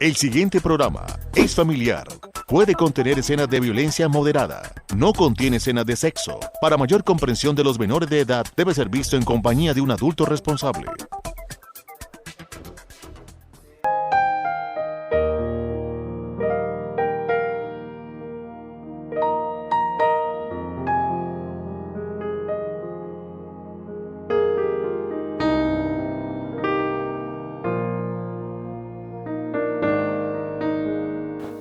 El siguiente programa es familiar. Puede contener escenas de violencia moderada. No contiene escenas de sexo. Para mayor comprensión de los menores de edad, debe ser visto en compañía de un adulto responsable.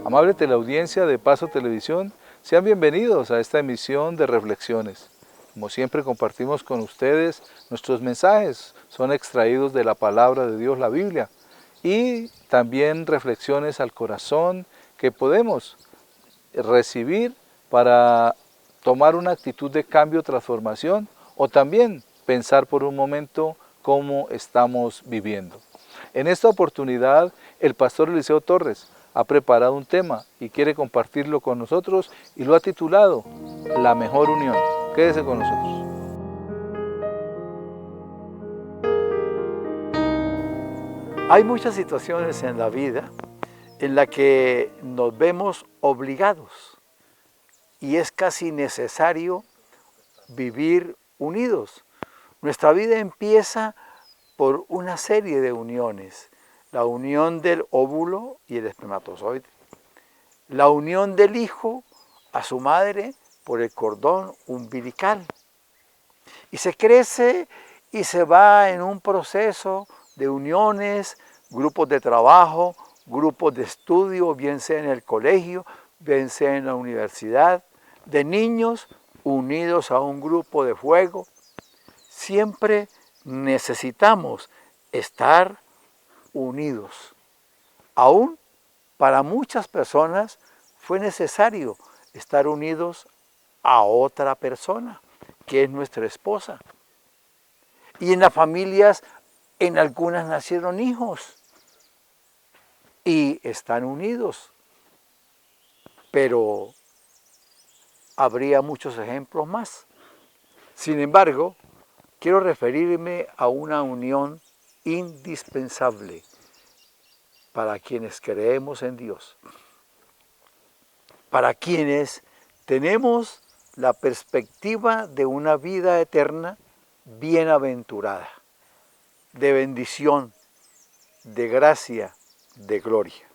Amable teleaudiencia de Paso Televisión, sean bienvenidos a esta emisión de Reflexiones. Como siempre compartimos con ustedes nuestros mensajes, son extraídos de la palabra de Dios, la Biblia, y también reflexiones al corazón que podemos recibir para tomar una actitud de cambio, transformación, o también pensar por un momento cómo estamos viviendo. En esta oportunidad, el pastor Eliseo Torres ha preparado un tema y quiere compartirlo con nosotros y lo ha titulado La Mejor Unión. Quédese con nosotros. Hay muchas situaciones en la vida en las que nos vemos obligados y es casi necesario vivir unidos. Nuestra vida empieza por una serie de uniones. La unión del óvulo y el espermatozoide. La unión del hijo a su madre por el cordón umbilical. Y se crece y se va en un proceso de uniones, grupos de trabajo, grupos de estudio, bien sea en el colegio, bien sea en la universidad, de niños unidos a un grupo de juego. Siempre necesitamos estar unidos. Aún para muchas personas fue necesario estar unidos a otra persona, que es nuestra esposa. Y en las familias, en algunas nacieron hijos y están unidos. Pero habría muchos ejemplos más. Sin embargo, quiero referirme a una unión indispensable para quienes creemos en Dios, para quienes tenemos la perspectiva de una vida eterna bienaventurada, de bendición, de gracia, de gloria.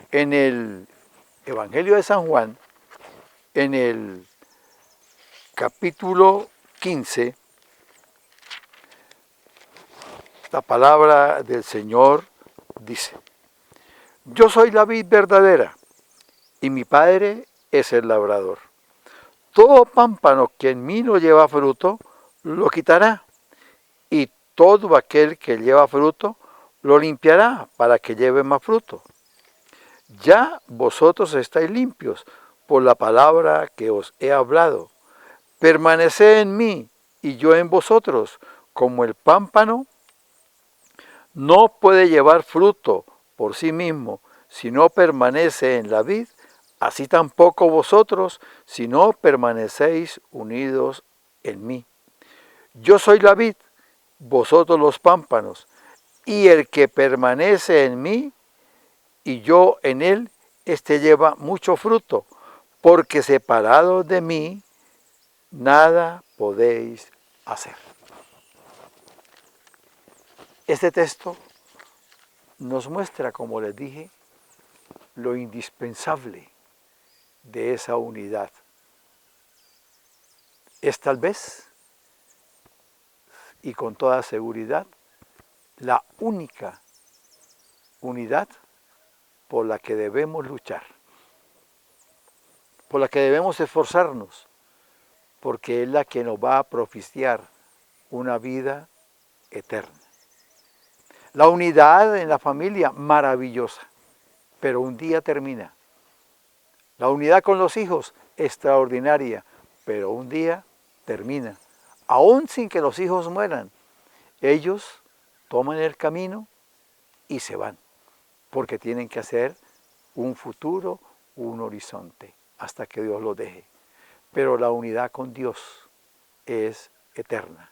En el Evangelio de San Juan, en el capítulo 15, la palabra del Señor dice: Yo soy la vid verdadera, y mi Padre es el labrador. Todo pámpano que en mí no lleva fruto, lo quitará, y todo aquel que lleva fruto, lo limpiará para que lleve más fruto. Ya vosotros estáis limpios por la palabra que os he hablado. Permaneced en mí, y yo en vosotros, como el pámpano no puede llevar fruto por sí mismo si no permanece en la vid, así tampoco vosotros si no permanecéis unidos en mí. Yo soy la vid, vosotros los pámpanos, y el que permanece en mí y yo en él, éste lleva mucho fruto, porque separados de mí, nada podéis hacer. Este texto nos muestra, como les dije, lo indispensable de esa unidad. Es tal vez, y con toda seguridad, la única unidad por la que debemos luchar, por la que debemos esforzarnos, porque es la que nos va a propiciar una vida eterna. La unidad en la familia, maravillosa, pero un día termina. La unidad con los hijos, extraordinaria, pero un día termina. Aún sin que los hijos mueran, ellos toman el camino y se van, porque tienen que hacer un futuro, un horizonte, hasta que Dios los deje. Pero la unidad con Dios es eterna.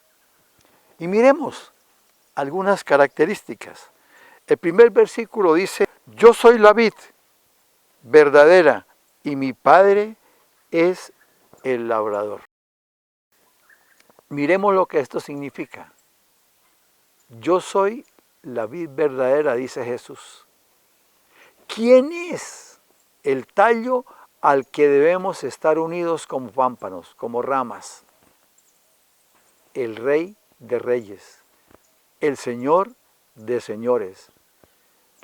Y miremos algunas características. El primer versículo dice: Yo soy la vid verdadera y mi Padre es el labrador. Miremos lo que esto significa. Yo soy la vid verdadera, dice Jesús. ¿Quién es el tallo al que debemos estar unidos como pámpanos, como ramas? El Rey de Reyes, el Señor de señores,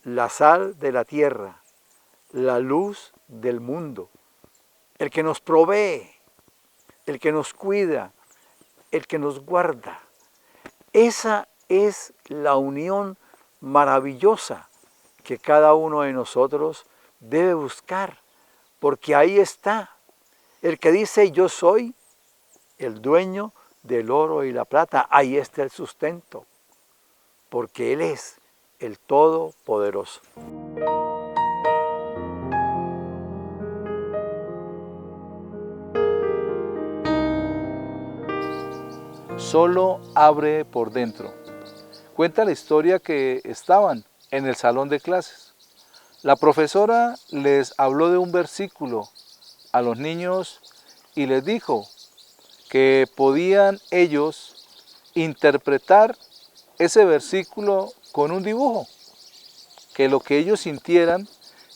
la sal de la tierra, la luz del mundo, el que nos provee, el que nos cuida, el que nos guarda. Esa es la unión maravillosa que cada uno de nosotros debe buscar, porque ahí está el que dice yo soy el dueño del oro y la plata, ahí está el sustento, porque Él es el Todopoderoso. Solo abre por dentro. Cuenta la historia que estaban en el salón de clases. La profesora les habló de un versículo a los niños y les dijo que podían ellos interpretar ese versículo con un dibujo, que lo que ellos sintieran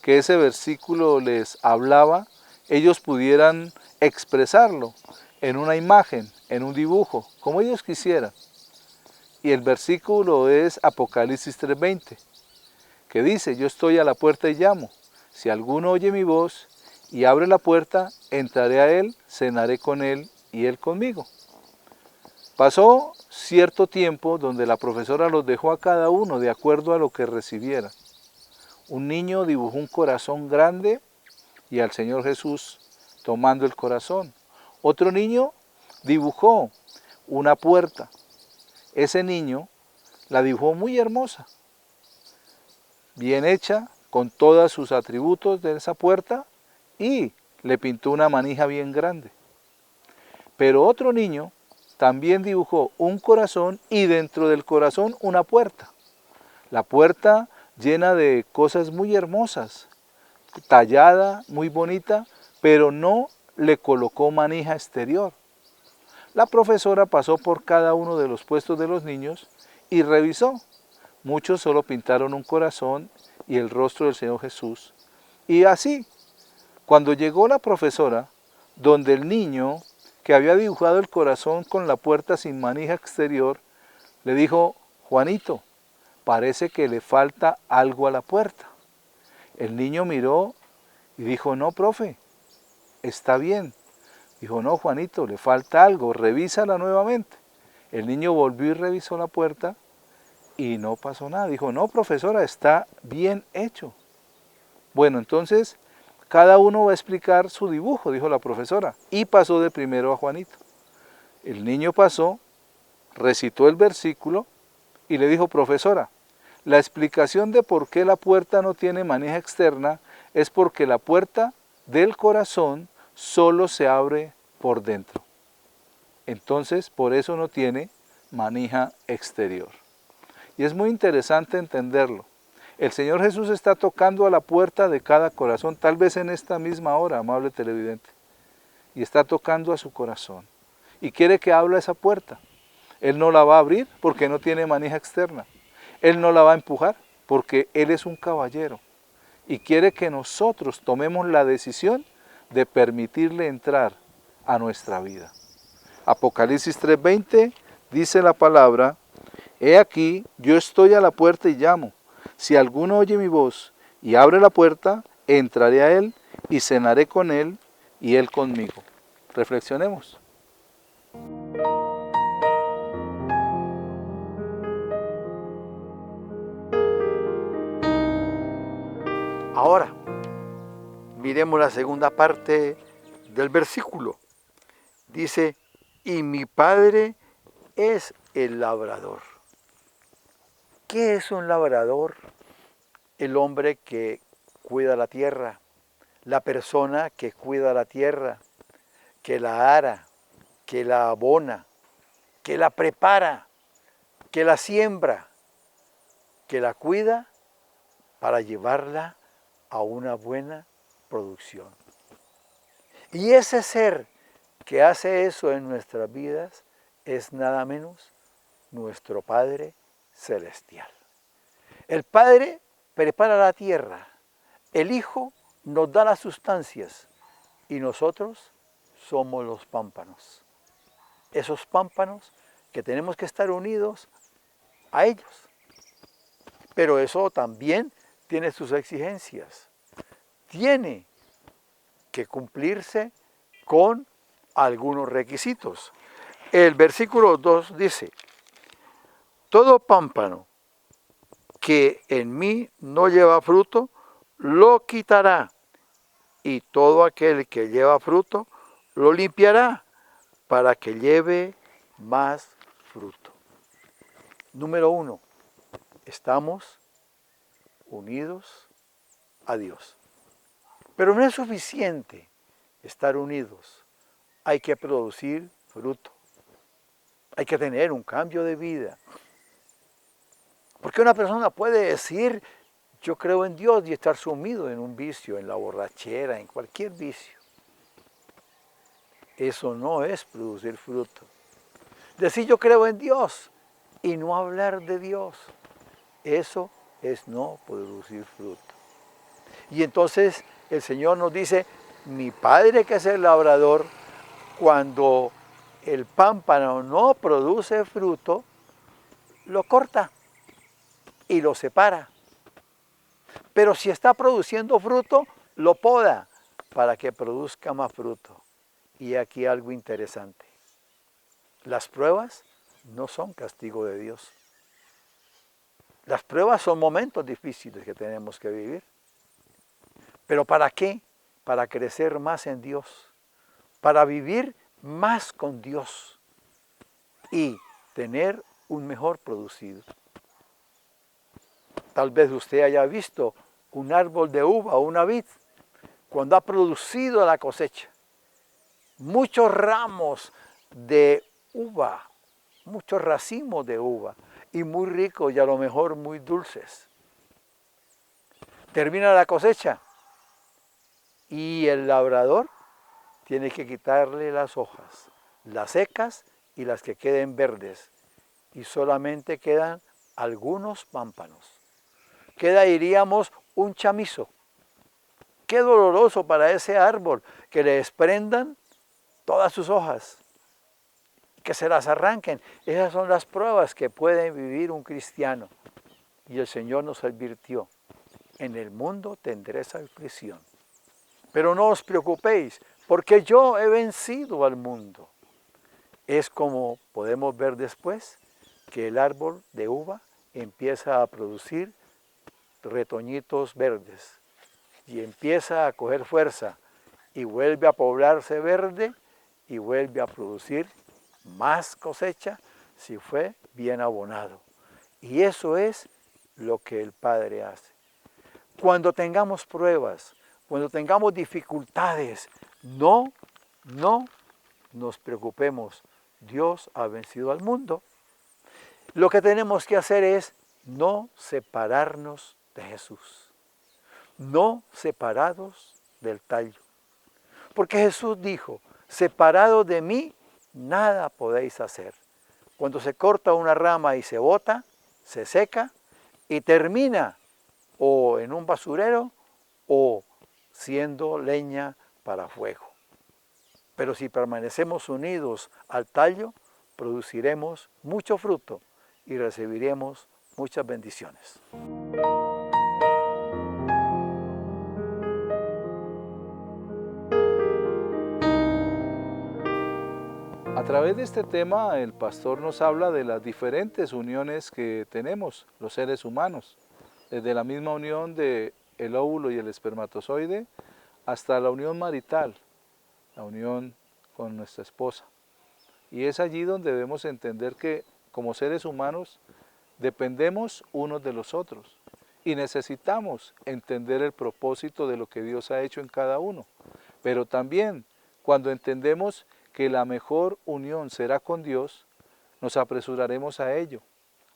que ese versículo les hablaba, ellos pudieran expresarlo en una imagen, en un dibujo, como ellos quisieran. Y el versículo es Apocalipsis 3:20, que dice, yo estoy a la puerta y llamo. Si alguno oye mi voz y abre la puerta, entraré a él, cenaré con él y él conmigo. Pasó cierto tiempo donde la profesora los dejó a cada uno de acuerdo a lo que recibiera. Un niño dibujó un corazón grande y al Señor Jesús tomando el corazón. Otro niño dibujó una puerta. Ese niño la dibujó muy hermosa, bien hecha, con todos sus atributos de esa puerta, y le pintó una manija bien grande. Pero otro niño también dibujó un corazón y dentro del corazón una puerta. La puerta llena de cosas muy hermosas, tallada, muy bonita, pero no le colocó manija exterior. La profesora pasó por cada uno de los puestos de los niños y revisó. Muchos solo pintaron un corazón y el rostro del Señor Jesús. Y así, cuando llegó la profesora, donde el niño que había dibujado el corazón con la puerta sin manija exterior, le dijo, Juanito, parece que le falta algo a la puerta. El niño miró y dijo, no, profe, está bien. Dijo, no, Juanito, le falta algo, revísala nuevamente. El niño volvió y revisó la puerta y no pasó nada. Dijo, no, profesora, está bien hecho. Bueno, entonces, cada uno va a explicar su dibujo, dijo la profesora. Y pasó de primero a Juanito. El niño pasó, recitó el versículo y le dijo, profesora, la explicación de por qué la puerta no tiene manija externa es porque la puerta del corazón solo se abre por dentro. Entonces, por eso no tiene manija exterior. Y es muy interesante entenderlo. El Señor Jesús está tocando a la puerta de cada corazón, tal vez en esta misma hora, amable televidente. Y está tocando a su corazón. Y quiere que abra esa puerta. Él no la va a abrir porque no tiene manija externa. Él no la va a empujar porque Él es un caballero. Y quiere que nosotros tomemos la decisión de permitirle entrar a nuestra vida. Apocalipsis 3:20 dice la palabra, he aquí, yo estoy a la puerta y llamo. Si alguno oye mi voz y abre la puerta, entraré a él y cenaré con él y él conmigo. Reflexionemos. Ahora, miremos la segunda parte del versículo. Dice, y mi Padre es el labrador. ¿Qué es un labrador? El hombre que cuida la tierra, la persona que cuida la tierra, que la ara, que la abona, que la prepara, que la siembra, que la cuida para llevarla a una buena producción. Y ese ser que hace eso en nuestras vidas es nada menos nuestro Padre Celestial. El Padre prepara la tierra, el Hijo nos da las sustancias y nosotros somos los pámpanos. Esos pámpanos que tenemos que estar unidos a ellos. Pero eso también tiene sus exigencias. Tiene que cumplirse con algunos requisitos. El versículo 2 dice, todo pámpano que en mí no lleva fruto, lo quitará, y todo aquel que lleva fruto, lo limpiará, para que lleve más fruto. Número 1, estamos unidos a Dios. Pero no es suficiente estar unidos, hay que producir fruto, hay que tener un cambio de vida. Porque una persona puede decir, yo creo en Dios y estar sumido en un vicio, en la borrachera, en cualquier vicio. Eso no es producir fruto. Decir yo creo en Dios y no hablar de Dios, eso es no producir fruto. Y entonces el Señor nos dice, mi Padre que es el labrador, cuando el pámpano no produce fruto, lo corta y lo separa. Pero si está produciendo fruto, lo poda para que produzca más fruto. Y aquí algo interesante. Las pruebas no son castigo de Dios. Las pruebas son momentos difíciles que tenemos que vivir. ¿Pero para qué? Para crecer más en Dios, para vivir más con Dios y tener un mejor producido. Tal vez usted haya visto un árbol de uva o una vid cuando ha producido la cosecha. Muchos ramos de uva, muchos racimos de uva y muy ricos y a lo mejor muy dulces. Termina la cosecha y el labrador tiene que quitarle las hojas, las secas y las que queden verdes, y solamente quedan algunos pámpanos. Queda, diríamos, un chamizo. Qué doloroso para ese árbol que le desprendan todas sus hojas, que se las arranquen. Esas son las pruebas que puede vivir un cristiano. Y el Señor nos advirtió, en el mundo tendréis aflicción. Pero no os preocupéis, porque yo he vencido al mundo. Es como podemos ver después que el árbol de uva empieza a producir retoñitos verdes y empieza a coger fuerza y vuelve a poblarse verde y vuelve a producir más cosecha si fue bien abonado. Y eso es lo que el Padre hace. Cuando tengamos pruebas, cuando tengamos dificultades, no nos preocupemos. Dios ha vencido al mundo. Lo que tenemos que hacer es no separarnos de Jesús. No separados del tallo. Porque Jesús dijo, separados de mí, nada podéis hacer. Cuando se corta una rama y se bota, se seca y termina o en un basurero o siendo leña para fuego. Pero si permanecemos unidos al tallo, produciremos mucho fruto y recibiremos muchas bendiciones. A través de este tema, el pastor nos habla de las diferentes uniones que tenemos los seres humanos, desde la misma unión del óvulo y el espermatozoide hasta la unión marital, la unión con nuestra esposa. Y es allí donde debemos entender que como seres humanos dependemos unos de los otros y necesitamos entender el propósito de lo que Dios ha hecho en cada uno. Pero también cuando entendemos que la mejor unión será con Dios, nos apresuraremos a ello,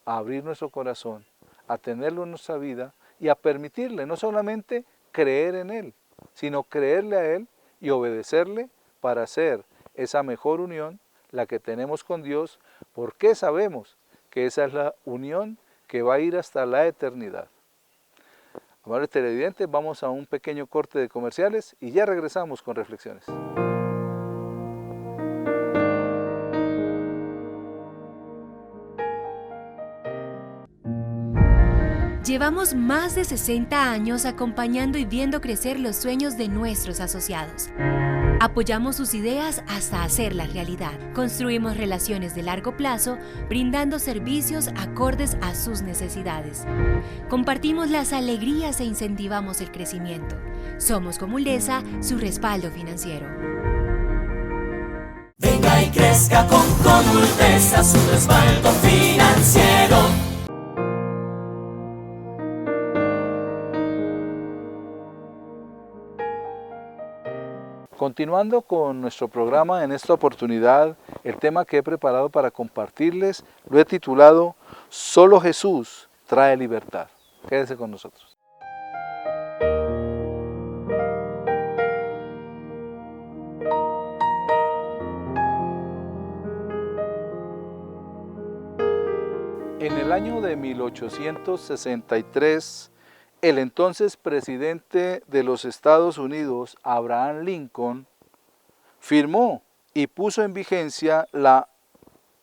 a abrir nuestro corazón, a tenerlo en nuestra vida y a permitirle, no solamente creer en Él, sino creerle a Él y obedecerle para hacer esa mejor unión, la que tenemos con Dios, porque sabemos que esa es la unión que va a ir hasta la eternidad. Amables televidentes, vamos a un pequeño corte de comerciales y ya regresamos con reflexiones. Llevamos más de 60 años acompañando y viendo crecer los sueños de nuestros asociados. Apoyamos sus ideas hasta hacerlas realidad. Construimos relaciones de largo plazo, brindando servicios acordes a sus necesidades. Compartimos las alegrías e incentivamos el crecimiento. Somos como Uldesa, su respaldo financiero. Venga y crezca con Uldesa, su respaldo financiero. Continuando con nuestro programa, en esta oportunidad, el tema que he preparado para compartirles lo he titulado Solo Jesús trae libertad. Quédese con nosotros. En el año de 1863, el entonces presidente de los Estados Unidos, Abraham Lincoln, firmó y puso en vigencia la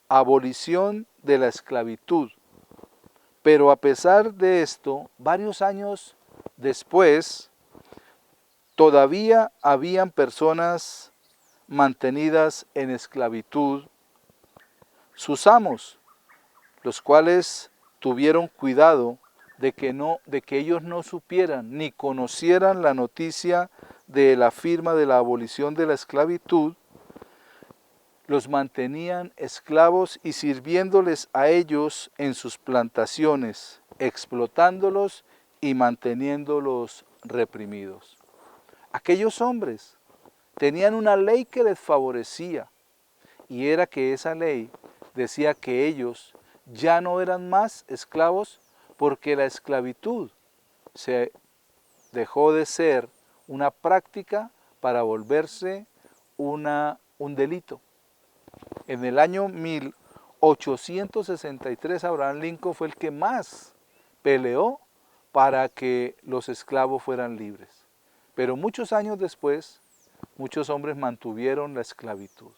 abolición de la esclavitud. Pero a pesar de esto, varios años después, todavía habían personas mantenidas en esclavitud. Sus amos, los cuales tuvieron cuidado de que ellos no supieran ni conocieran la noticia de la firma de la abolición de la esclavitud, los mantenían esclavos y sirviéndoles a ellos en sus plantaciones, explotándolos y manteniéndolos reprimidos. Aquellos hombres tenían una ley que les favorecía, y era que esa ley decía que ellos ya no eran más esclavos, porque la esclavitud se dejó de ser una práctica para volverse un delito. En el año 1863, Abraham Lincoln fue el que más peleó para que los esclavos fueran libres. Pero muchos años después, muchos hombres mantuvieron la esclavitud.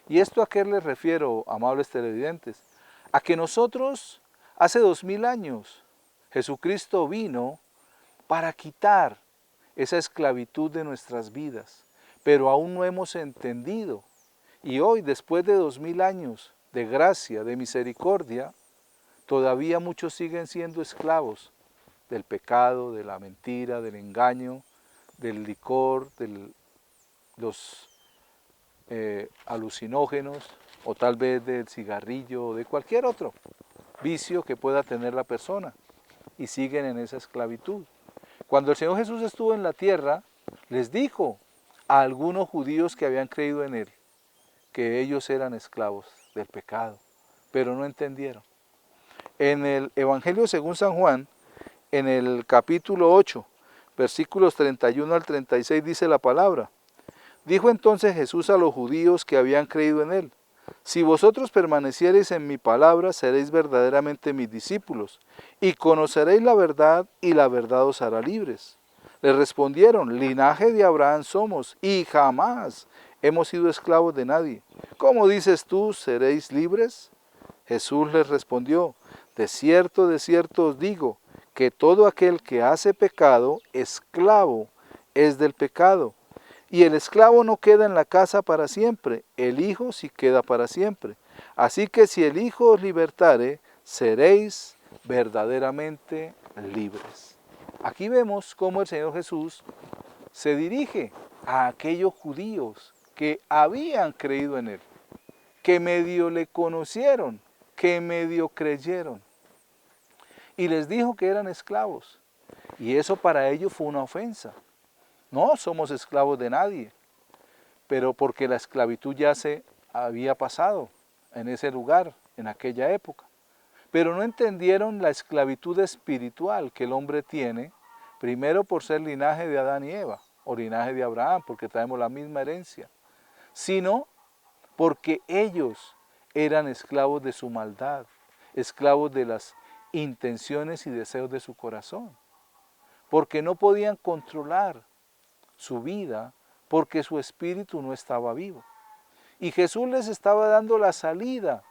¿Y esto a qué les refiero, amables televidentes? A que nosotros, hace 2000 años, Jesucristo vino para quitar esa esclavitud de nuestras vidas, pero aún no hemos entendido. Y hoy, después de 2000 años de gracia, de misericordia, todavía muchos siguen siendo esclavos del pecado, de la mentira, del engaño, del licor, de los alucinógenos, o tal vez del cigarrillo, o de cualquier otro vicio que pueda tener la persona, y siguen en esa esclavitud. Cuando el Señor Jesús estuvo en la tierra, les dijo a algunos judíos que habían creído en Él, que ellos eran esclavos del pecado, pero no entendieron. En el Evangelio según San Juan, en el capítulo 8, versículos 31 al 36 dice la palabra: dijo entonces Jesús a los judíos que habían creído en Él: si vosotros permaneciereis en mi palabra, seréis verdaderamente mis discípulos, y conoceréis la verdad, y la verdad os hará libres. Le respondieron: linaje de Abraham somos, y jamás hemos sido esclavos de nadie. ¿Cómo dices tú, seréis libres? Jesús les respondió: de cierto os digo, que todo aquel que hace pecado, esclavo es del pecado. Y el esclavo no queda en la casa para siempre, el Hijo sí queda para siempre. Así que si el Hijo os libertare, seréis verdaderamente libres. Aquí vemos cómo el Señor Jesús se dirige a aquellos judíos que habían creído en Él, que medio le conocieron, que medio creyeron. Y les dijo que eran esclavos. Y eso para ellos fue una ofensa. No somos esclavos de nadie, pero porque la esclavitud ya se había pasado en ese lugar, en aquella época. pero no entendieron la esclavitud espiritual que el hombre tiene, primero por ser linaje de Adán y Eva, o linaje de Abraham, porque traemos la misma herencia, sino porque ellos eran esclavos de su maldad, esclavos de las intenciones y deseos de su corazón, porque no podían controlar su vida, porque su espíritu no estaba vivo. Y Jesús les estaba dando la salida,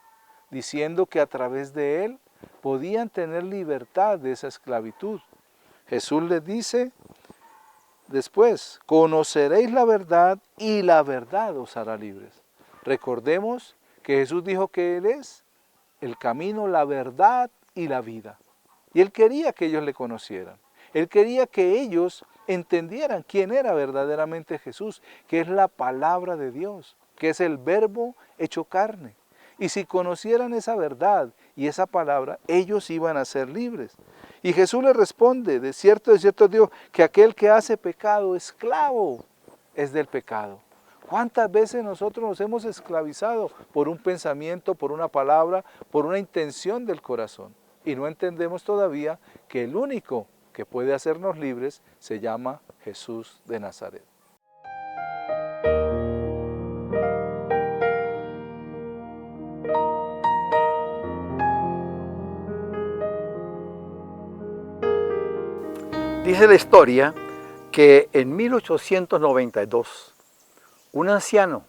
diciendo que a través de él podían tener libertad de esa esclavitud. Jesús les dice después, conoceréis la verdad y la verdad os hará libres. Recordemos que Jesús dijo que Él es el camino, la verdad y la vida. Y Él quería que ellos le conocieran. Él quería que ellos entendieran quién era verdaderamente Jesús, que es la palabra de Dios, que es el verbo hecho carne. Y si conocieran esa verdad y esa palabra, ellos iban a ser libres. Y Jesús les responde, de cierto digo, que aquel que hace pecado, esclavo, es del pecado. ¿Cuántas veces nosotros nos hemos esclavizado por un pensamiento, por una palabra, por una intención del corazón? Y no entendemos todavía que el único que puede hacernos libres se llama Jesús de Nazaret. Dice la historia que en 1892 un anciano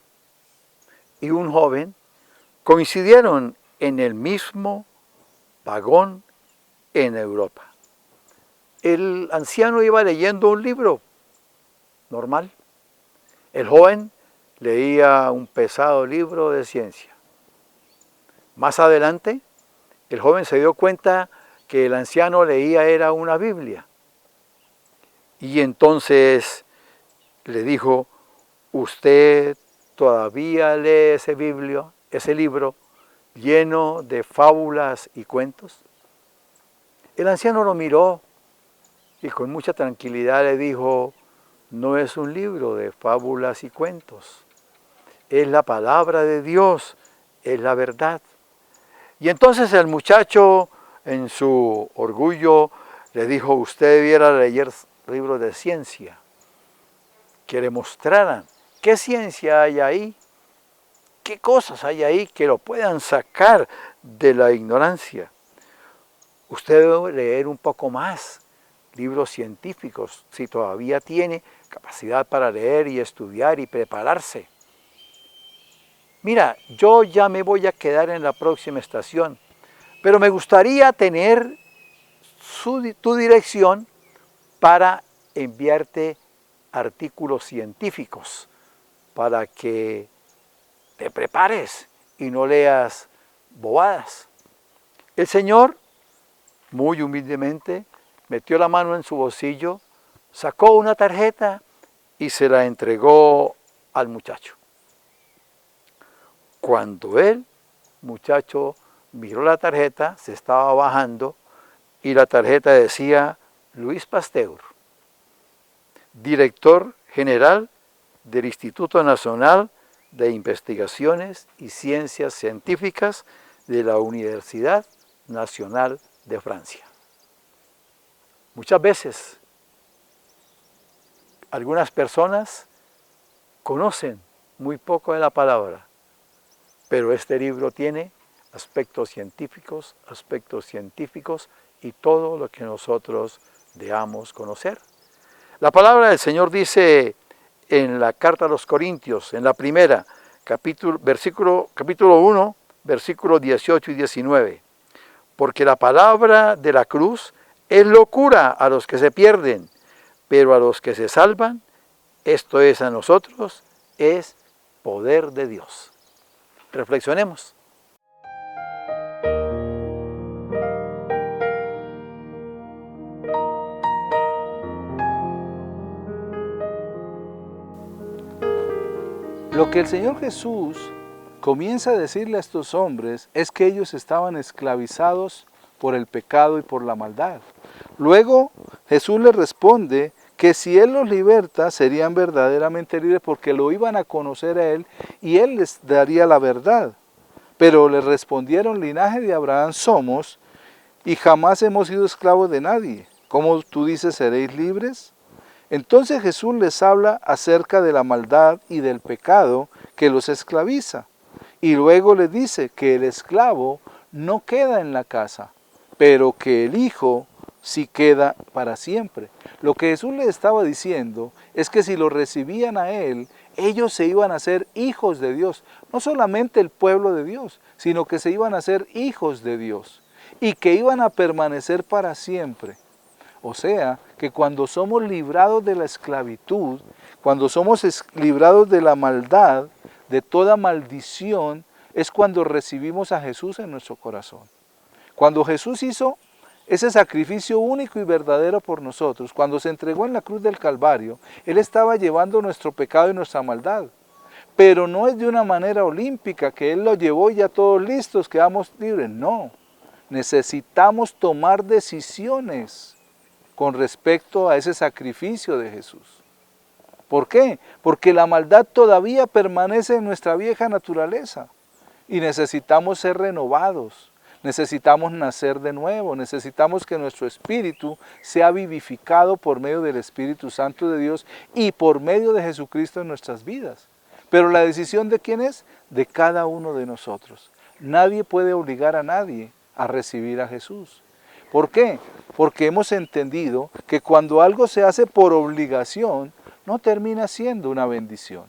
y un joven coincidieron en el mismo vagón en Europa. El anciano iba leyendo un libro normal. El joven leía un pesado libro de ciencia. Más adelante, el joven se dio cuenta que el anciano leía era una Biblia. Y entonces le dijo, ¿usted todavía lee ese libro lleno de fábulas y cuentos? El anciano lo miró y con mucha tranquilidad le dijo, no es un libro de fábulas y cuentos, es la palabra de Dios, es la verdad. Y entonces el muchacho en su orgullo le dijo, usted debiera leer libros de ciencia, que le mostraran qué ciencia hay ahí, qué cosas hay ahí que lo puedan sacar de la ignorancia. Usted debe leer un poco más libros científicos, si todavía tiene capacidad para leer y estudiar y prepararse. Mira, yo ya me voy a quedar en la próxima estación, pero me gustaría tener tu dirección para enviarte artículos científicos para que te prepares y no leas bobadas. El Señor, muy humildemente, metió la mano en su bolsillo, sacó una tarjeta y se la entregó al muchacho. Cuando el muchacho miró la tarjeta, se estaba bajando y la tarjeta decía Luis Pasteur, director general del Instituto Nacional de Investigaciones y Ciencias Científicas de la Universidad Nacional de Francia. Muchas veces, algunas personas conocen muy poco de la palabra, pero este libro tiene aspectos científicos y todo lo que nosotros debamos conocer. La palabra del Señor dice en la carta a los Corintios, en la primera, capítulo 1, versículos 18 y 19. Porque la palabra de la cruz es locura a los que se pierden, pero a los que se salvan, esto es a nosotros, es poder de Dios. Reflexionemos. Lo que el Señor Jesús comienza a decirle a estos hombres es que ellos estaban esclavizados por el pecado y por la maldad. Luego Jesús les responde que si Él los liberta serían verdaderamente libres porque lo iban a conocer a Él y Él les daría la verdad. Pero le respondieron: linaje de Abraham somos y jamás hemos sido esclavos de nadie. ¿Cómo tú dices seréis libres? Entonces Jesús les habla acerca de la maldad y del pecado que los esclaviza. Y luego les dice que el esclavo no queda en la casa, pero que el hijo sí queda para siempre. Lo que Jesús les estaba diciendo es que si lo recibían a él, ellos se iban a ser hijos de Dios. No solamente el pueblo de Dios, sino que se iban a ser hijos de Dios y que iban a permanecer para siempre. O sea, que cuando somos librados de la esclavitud, cuando somos librados de la maldad, de toda maldición, es cuando recibimos a Jesús en nuestro corazón. Cuando Jesús hizo ese sacrificio único y verdadero por nosotros, cuando se entregó en la cruz del Calvario, Él estaba llevando nuestro pecado y nuestra maldad. Pero no es de una manera olímpica, que Él lo llevó y ya todos listos, quedamos libres. No, necesitamos tomar decisiones con respecto a ese sacrificio de Jesús. ¿Por qué? Porque la maldad todavía permanece en nuestra vieja naturaleza y necesitamos ser renovados, necesitamos nacer de nuevo, necesitamos que nuestro espíritu sea vivificado por medio del Espíritu Santo de Dios y por medio de Jesucristo en nuestras vidas. Pero la decisión ¿de quién es? De cada uno de nosotros. Nadie puede obligar a nadie a recibir a Jesús. ¿Por qué? Porque hemos entendido que cuando algo se hace por obligación, no termina siendo una bendición.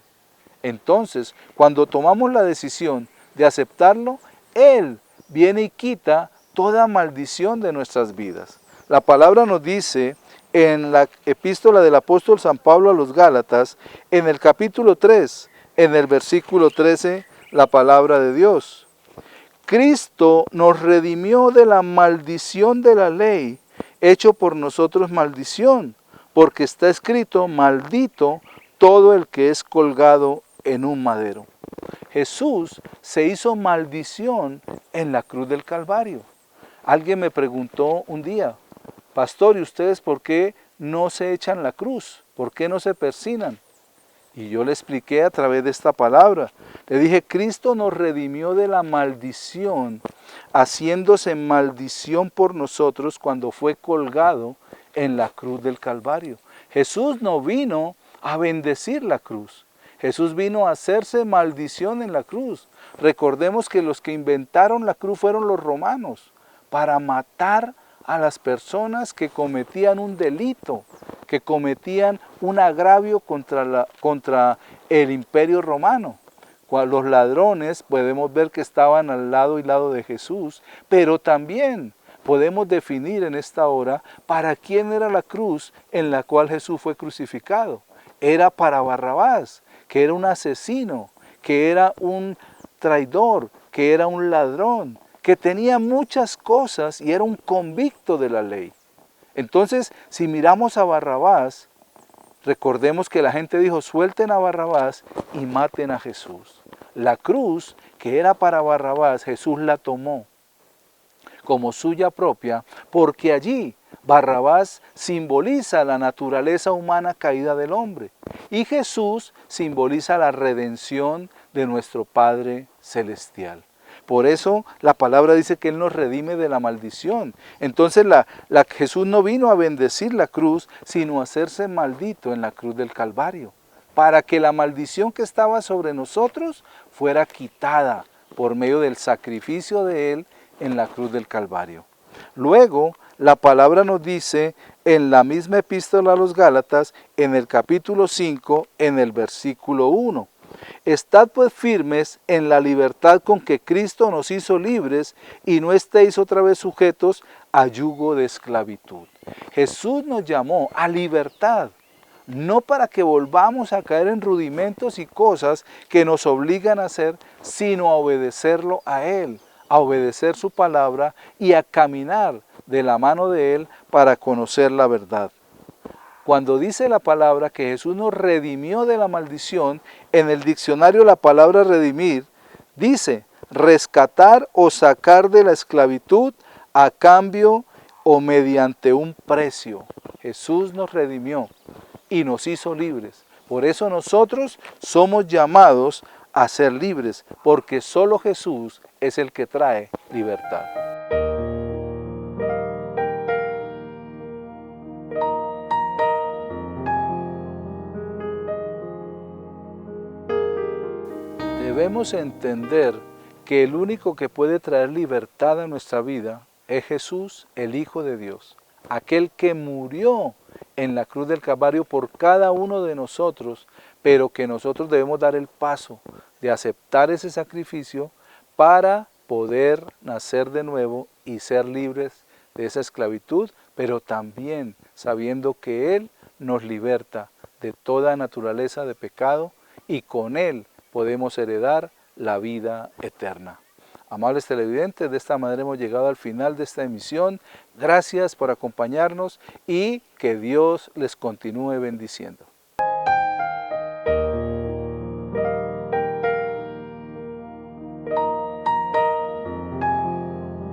Entonces, cuando tomamos la decisión de aceptarlo, Él viene y quita toda maldición de nuestras vidas. La palabra nos dice en la epístola del apóstol San Pablo a los Gálatas, en el capítulo 3, en el versículo 13, la palabra de Dios. Cristo nos redimió de la maldición de la ley, hecho por nosotros maldición, porque está escrito: maldito todo el que es colgado en un madero. Jesús se hizo maldición en la cruz del Calvario. Alguien me preguntó un día: pastor, ¿y ustedes por qué no se echan la cruz? ¿Por qué no se persignan? Y yo le expliqué a través de esta palabra. Le dije: Cristo nos redimió de la maldición, haciéndose maldición por nosotros cuando fue colgado en la cruz del Calvario. Jesús no vino a bendecir la cruz. Jesús vino a hacerse maldición en la cruz. Recordemos que los que inventaron la cruz fueron los romanos, para matar a las personas que cometían un delito, que cometían un agravio contra el imperio romano. Los ladrones podemos ver que estaban al lado y lado de Jesús, pero también podemos definir en esta hora para quién era la cruz en la cual Jesús fue crucificado. Era para Barrabás, que era un asesino, que era un traidor, que era un ladrón, que tenía muchas cosas y era un convicto de la ley. Entonces, si miramos a Barrabás, recordemos que la gente dijo: suelten a Barrabás y maten a Jesús. La cruz que era para Barrabás, Jesús la tomó como suya propia, porque allí Barrabás simboliza la naturaleza humana caída del hombre y Jesús simboliza la redención de nuestro Padre Celestial. Por eso la palabra dice que Él nos redime de la maldición. Entonces Jesús no vino a bendecir la cruz, sino a hacerse maldito en la cruz del Calvario, para que la maldición que estaba sobre nosotros fuera quitada por medio del sacrificio de Él en la cruz del Calvario. Luego, la palabra nos dice en la misma epístola a los Gálatas, en el capítulo 5, en el versículo 1. Estad pues firmes en la libertad con que Cristo nos hizo libres y no estéis otra vez sujetos a yugo de esclavitud. Jesús nos llamó a libertad, no para que volvamos a caer en rudimentos y cosas que nos obligan a hacer, sino a obedecerlo a Él, a obedecer su palabra y a caminar de la mano de Él para conocer la verdad. Cuando dice la palabra que Jesús nos redimió de la maldición, en el diccionario la palabra redimir dice rescatar o sacar de la esclavitud a cambio o mediante un precio. Jesús nos redimió y nos hizo libres. Por eso nosotros somos llamados a ser libres, porque solo Jesús es el que trae libertad. Debemos entender que el único que puede traer libertad a nuestra vida es Jesús, el Hijo de Dios, aquel que murió en la cruz del Calvario por cada uno de nosotros, pero que nosotros debemos dar el paso de aceptar ese sacrificio para poder nacer de nuevo y ser libres de esa esclavitud, pero también sabiendo que Él nos liberta de toda naturaleza de pecado y con Él podemos heredar la vida eterna. Amables televidentes, de esta manera hemos llegado al final de esta emisión. Gracias por acompañarnos y que Dios les continúe bendiciendo.